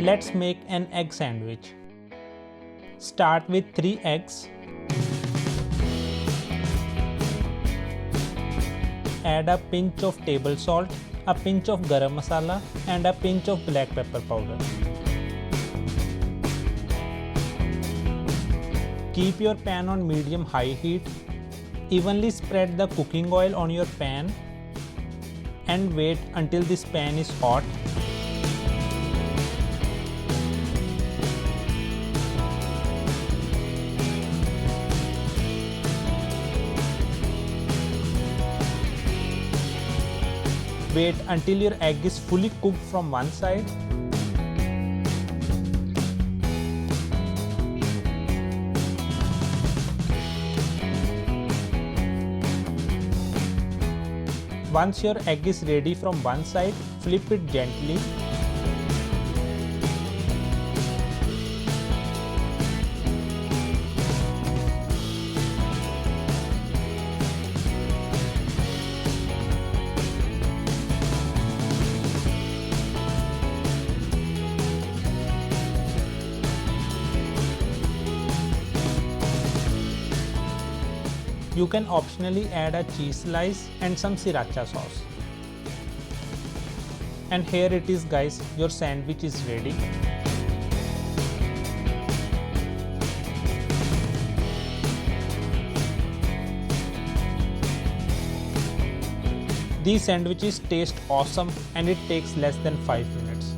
Let's make an egg sandwich. Start with 3 eggs. Add a pinch of table salt, a pinch of garam masala and a pinch of black pepper powder. Keep your pan on medium-high heat. Evenly spread the cooking oil on your pan and wait until this pan is hot. Wait until your egg is fully cooked from one side. Once your egg is ready from one side, flip it gently. You can optionally add a cheese slice and some sriracha sauce. And here it is guys, your sandwich is ready. These sandwiches taste awesome and it takes less than 5 minutes.